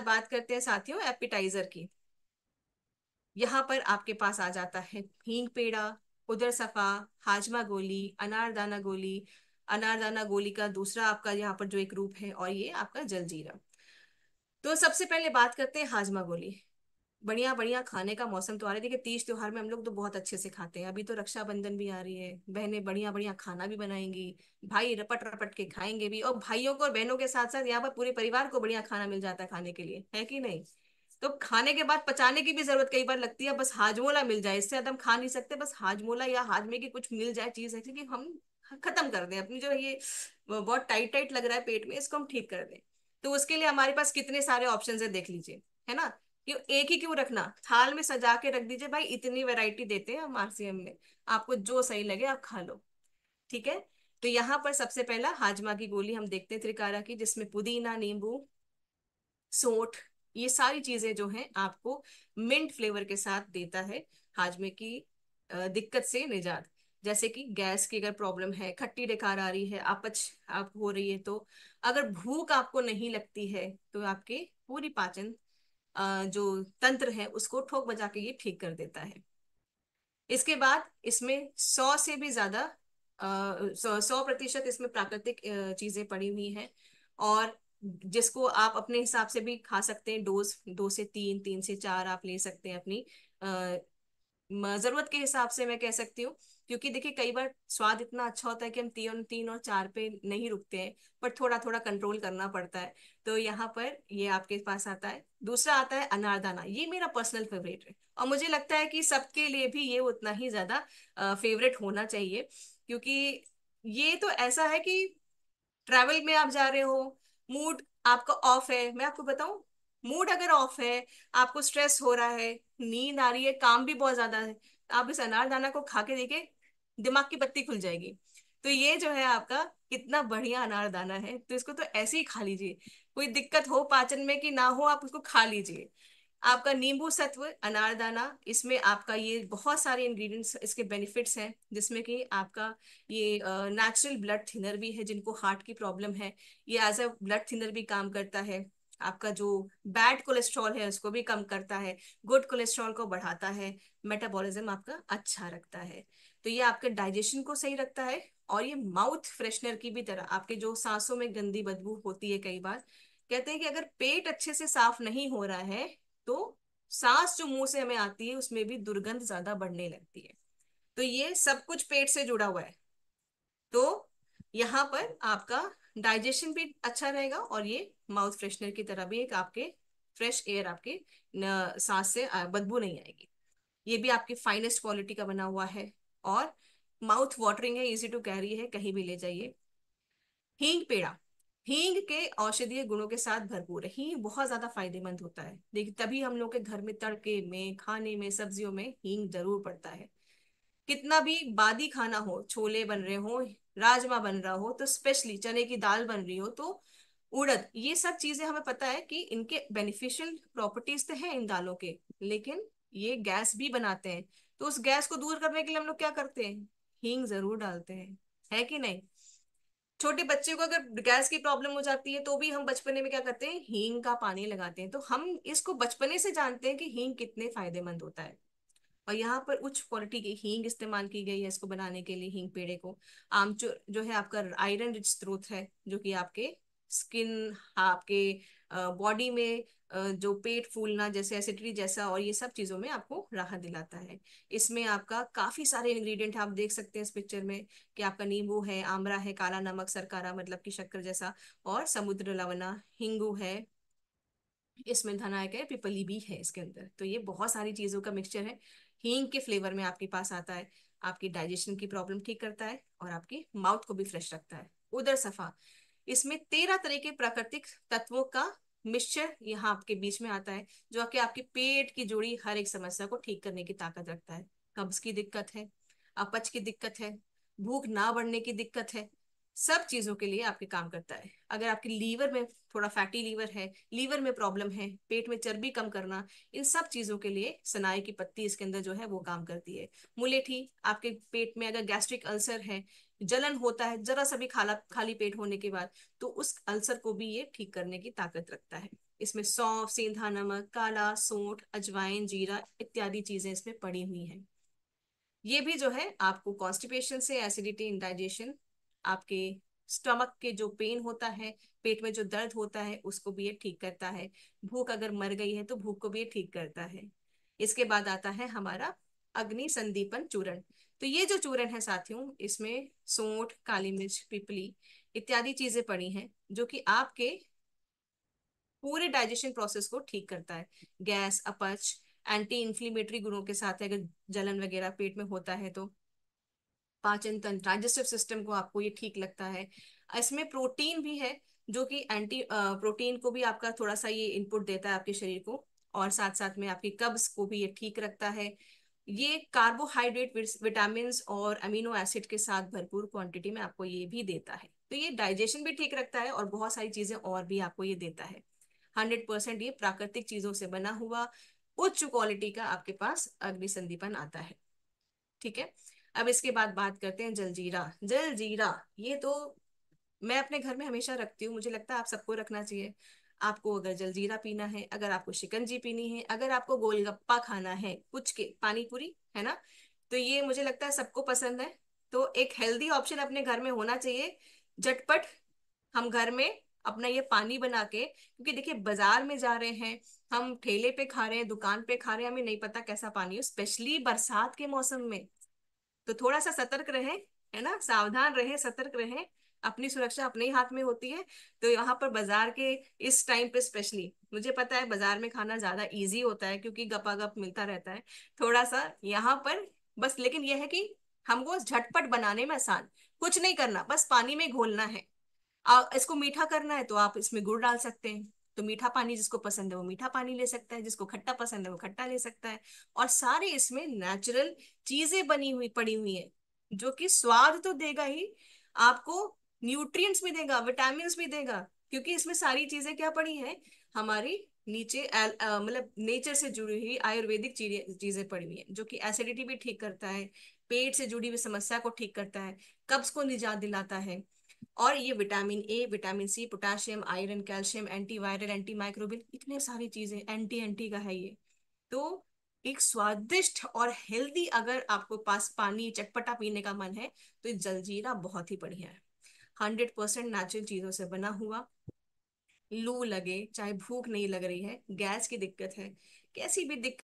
बात करते हैं साथियों एपिटाइजर की। यहाँ पर आपके पास आ जाता है हींग पेड़ा, उदर सफा, हाजमा गोली, अनारदाना गोली। अनारदाना गोली का दूसरा आपका यहाँ पर जो एक रूप है, और ये आपका जलजीरा। तो सबसे पहले बात करते हैं हाजमा गोली। बढ़िया बढ़िया खाने का मौसम तो आ रहा है। देखिए तीज त्योहार में हम लोग तो बहुत अच्छे से खाते हैं। अभी तो रक्षाबंधन भी आ रही है, बहनें बढ़िया बढ़िया खाना भी बनाएंगी, भाई रपट रपट के खाएंगे भी, और भाइयों को और बहनों के साथ साथ यहाँ पर पूरे परिवार को बढ़िया खाना मिल जाता है खाने के लिए, है कि नहीं। तो खाने के बाद पचाने की भी जरूरत कई बार लगती है, बस हाजमोला मिल जाए, इससे ज्यादा हम खा नहीं सकते। बस हाजमोला या हाजमे की कुछ मिल जाए चीज ऐसी कि हम खत्म कर दें अपनी जो ये बहुत टाइट टाइट लग रहा है पेट में, इसको हम ठीक कर दें। तो उसके लिए हमारे पास कितने सारे ऑप्शन है देख लीजिए, है ना। क्यों एक ही क्यों रखना, थाल में सजा के रख दीजिए भाई, इतनी वैरायटी देते हैं हम आरसीएम में। आपको जो सही लगे आप खा लो, ठीक है। तो यहाँ पर सबसे पहला हाजमा की गोली हम देखते हैं त्रिकारा की, जिसमें पुदीना, नींबू, सोंठ, ये सारी चीजें जो हैं आपको मिंट फ्लेवर के साथ देता है हाजमे की दिक्कत से निजात। जैसे कि गैस की अगर प्रॉब्लम है, खट्टी डकार आ रही है, अपच आप हो रही है, तो अगर भूख आपको नहीं लगती है, तो आपके पूरी पाचन जो तंत्र है उसको ठोक बजा के ये ठीक कर देता है। इसके बाद इसमें 100% इसमें प्राकृतिक चीजें पड़ी हुई हैं, और जिसको आप अपने हिसाब से भी खा सकते हैं। डोज 2 से 3, 3 से 4 आप ले सकते हैं अपनी जरूरत के हिसाब से, मैं कह सकती हूँ। क्योंकि देखिए कई बार स्वाद इतना अच्छा होता है कि हम 3 और 4 पे नहीं रुकते हैं, पर थोड़ा थोड़ा कंट्रोल करना पड़ता है। तो यहाँ पर ये आपके पास आता है। दूसरा आता है अनारदाना, ये मेरा पर्सनल फेवरेट है, और मुझे लगता है कि सबके लिए भी ये उतना ही ज्यादा फेवरेट होना चाहिए। क्योंकि ये तो ऐसा है कि ट्रैवल में आप जा रहे हो, मूड आपका ऑफ है, मैं आपको बताऊं, मूड अगर ऑफ है, आपको स्ट्रेस हो रहा है, नींद आ रही है, काम भी बहुत ज्यादा है, आप इस अनारदाना को खा के देखिए, दिमाग की बत्ती खुल जाएगी। तो ये जो है आपका कितना बढ़िया अनारदाना है, तो इसको तो ऐसे ही खा लीजिए। कोई दिक्कत हो पाचन में कि ना हो, आप उसको खा लीजिए। आपका नींबू सत्व, अनारदाना, इसमें आपका ये बहुत सारे इंग्रेडिएंट्स, इसके बेनिफिट्स हैं, जिसमें कि आपका ये नेचुरल ब्लड थिनर भी है। जिनको हार्ट की प्रॉब्लम है, ये एज अ ब्लड थिनर भी काम करता है। आपका जो बैड कोलेस्ट्रॉल है उसको भी कम करता है, गुड कोलेस्ट्रॉल को बढ़ाता है, मेटाबॉलिज्म आपका अच्छा रखता है। तो ये आपके डाइजेशन को सही रखता है, और ये माउथ फ्रेशनर की भी तरह, आपके जो सांसों में गंदी बदबू होती है कई बार, कहते हैं कि अगर पेट अच्छे से साफ नहीं हो रहा है, तो सांस जो मुंह से हमें आती है उसमें भी दुर्गंध ज्यादा बढ़ने लगती है। तो ये सब कुछ पेट से जुड़ा हुआ है। तो यहाँ पर आपका डाइजेशन भी अच्छा रहेगा, और ये माउथ फ्रेशनर की तरह भी एक आपके फ्रेश एयर, आपके सांस से बदबू नहीं आएगी। ये भी आपकी फाइनेस्ट क्वालिटी का बना हुआ है, और माउथ वाटरिंग है, इजी टू कैरी है, कहीं भी ले जाइए। हींग पेड़ा, हींग के औषधीय गुणों के साथ भरपूर है। हींग बहुत ज्यादा फायदेमंद होता है, देखिए तभी हम लोग के घर में तड़के में, खाने में, सब्जियों में हींग जरूर पड़ता है। कितना भी बादी खाना हो, छोले बन रहे हो, राजमा बन रहा हो, तो स्पेशली चने की दाल बन रही हो, तो उड़द, ये सब चीजें हमें पता है कि इनके बेनिफिशियल प्रॉपर्टीज तो हैं इन दालों के, लेकिन ये गैस भी बनाते हैं। तो उस गैस को दूर करने के लिए हम लोग क्या करते हैं, हींग जरूर डालते हैं, है कि नहीं। छोटे बच्चे को अगर गैस की प्रॉब्लम हो जाती है, तो भी हम बचपने में क्या करते हैं, हींग का पानी लगाते हैं। तो हम इसको बचपने से जानते हैं कि हींग कितने फायदेमंद होता है। और यहाँ पर उच्च क्वालिटी की हींग इस्तेमाल की गई है इसको बनाने के लिए, हींग पेड़े को। आमचूर जो है आपका आयरन रिच स्रोत है, जो कि आपके स्किन, आपके बॉडी में जो पेट फूलना जैसे, एसिडिटी जैसा, और ये सब चीजों में आपको राहत दिलाता है। इसमें आपका काफी सारे इंग्रेडिएंट आप देख सकते हैं इस पिक्चर में, कि आपका नींबू है, आमरा है, काला नमक, सरकारा मतलब की शक्कर जैसा, और समुद्र लवना, हिंगू है, इसमें धनायक है, पिपली भी है इसके अंदर। तो ये बहुत सारी चीजों का मिक्सचर है, हींग के फ्लेवर में आपके पास आता है। आपकी डाइजेशन की प्रॉब्लम ठीक करता है, और आपकी माउथ को भी फ्रेश रखता है। उदर सफा, इसमें 13 तरह के प्राकृतिक तत्वों का मिक्सचर यहाँ आपके बीच में आता है, जो आपके आपके पेट की जुड़ी हर एक समस्या को ठीक करने की ताकत रखता है। कब्ज की दिक्कत है, अपच की दिक्कत है, भूख ना बढ़ने की दिक्कत है, सब चीजों के लिए आपके काम करता है। अगर आपके लीवर में थोड़ा फैटी लीवर है, लीवर में प्रॉब्लम है, पेट में चर्बी कम करना, इन सब चीजों के लिए सनाई की पत्ती इसके अंदर जो है वो काम करती है। मुलेठी, आपके पेट में अगर गैस्ट्रिक अल्सर है, जलन होता है जरा सा भी खाली पेट होने के बाद, तो उस अल्सर को भी ये ठीक करने की ताकत रखता है। इसमें सौंफ, सेंधा नमक, काला सोंठ, अजवाइन, जीरा इत्यादि चीजें इसमें पड़ी हुई हैं। ये भी जो है आपको कॉन्स्टिपेशन से, एसिडिटी, इंडाइजेशन, आपके स्टमक के जो पेन होता है, पेट में जो दर्द होता है, उसको भी ये ठीक करता है। भूख अगर मर गई है तो भूख को भी ये ठीक करता है। इसके बाद आता है हमारा अग्नि संदीपन चूर्ण। तो ये जो चूर्ण है साथियों, इसमें सोंठ, काली मिर्च, पिपली इत्यादि चीजें पड़ी हैं, जो कि आपके पूरे डाइजेशन प्रोसेस को ठीक करता है। गैस, अपच, एंटी इंफ्लेमेटरी गुणों के साथ है, अगर जलन वगैरह पेट में होता है तो पाचन तंत्र, डाइजेस्टिव सिस्टम को आपको ये ठीक लगता है। इसमें प्रोटीन भी है, जो कि एंटी प्रोटीन को भी आपका थोड़ा सा ये इनपुट देता है आपके शरीर को, और साथ साथ में आपकी कब्ज को भी ये ठीक रखता है। ये कार्बोहाइड्रेट, विटामिन और अमीनो एसिड के साथ भरपूर क्वांटिटी में आपको ये भी देता है। तो ये डाइजेशन भी ठीक रखता है और बहुत सारी चीजें और भी आपको ये देता है। 100% ये प्राकृतिक चीजों से बना हुआ उच्च क्वालिटी का आपके पास अग्नि संदीपन आता है। ठीक है। अब इसके बाद बात करते हैं जलजीरा। जलजीरा ये तो मैं अपने घर में हमेशा रखती हूँ, मुझे लगता है आप सबको रखना चाहिए। आपको अगर जलजीरा पीना है, अगर आपको शिकंजी पीनी है, अगर आपको गोलगप्पा खाना है, कुछ के पानी पूरी है ना, तो ये मुझे लगता है सबको पसंद है। तो एक हेल्दी ऑप्शन अपने घर में होना चाहिए। झटपट हम घर में अपना ये पानी बना के, क्योंकि देखिए बाजार में जा रहे हैं, हम ठेले पे खा रहे हैं, दुकान पे खा रहे हैं, हमें नहीं पता कैसा पानी है, स्पेशली बरसात के मौसम में। तो थोड़ा सा सतर्क रहे, है ना, सावधान रहे, सतर्क रहे। अपनी सुरक्षा अपने ही हाथ में होती है। तो यहाँ पर बाजार के इस टाइम पे स्पेशली, मुझे पता है बाजार में खाना ज्यादा इजी होता है क्योंकि गपागप मिलता रहता है, थोड़ा सा यहाँ पर बस, लेकिन यह है कि हमको झटपट बनाने में आसान, कुछ नहीं करना, बस पानी में घोलना है। इसको मीठा करना है तो आप इसमें गुड़ डाल सकते हैं। तो मीठा पानी जिसको पसंद है वो मीठा पानी ले सकता है, जिसको खट्टा पसंद है वो खट्टा ले सकता है। और सारे इसमें नेचुरल चीजें बनी हुई पड़ी हुई है, जो कि स्वाद तो देगा ही आपको, न्यूट्रिएंट्स भी देगा, विटामिन भी देगा, क्योंकि इसमें सारी चीजें क्या पड़ी हैं, हमारी नीचे मतलब नेचर से जुड़ी हुई आयुर्वेदिक चीजें चीजें पड़ी हुई हैं, जो कि एसिडिटी भी ठीक करता है, पेट से जुड़ी हुई समस्या को ठीक करता है, कब्ज को निजात दिलाता है। और ये vitamin A, vitamin C, potassium, iron, calcium, antiviral, antimicrobial, इतने सारी चीजें, एंटी एंटी का है ये। तो एक स्वादिष्ट और हेल्दी, अगर आपको पास पानी चटपटा पीने का मन है, तो ये जलजीरा बहुत ही बढ़िया है। 100% नेचुरल चीजों से बना हुआ। लू लगे, चाहे भूख नहीं लग रही है, गैस की दिक्कत है, कैसी भी दिक्कत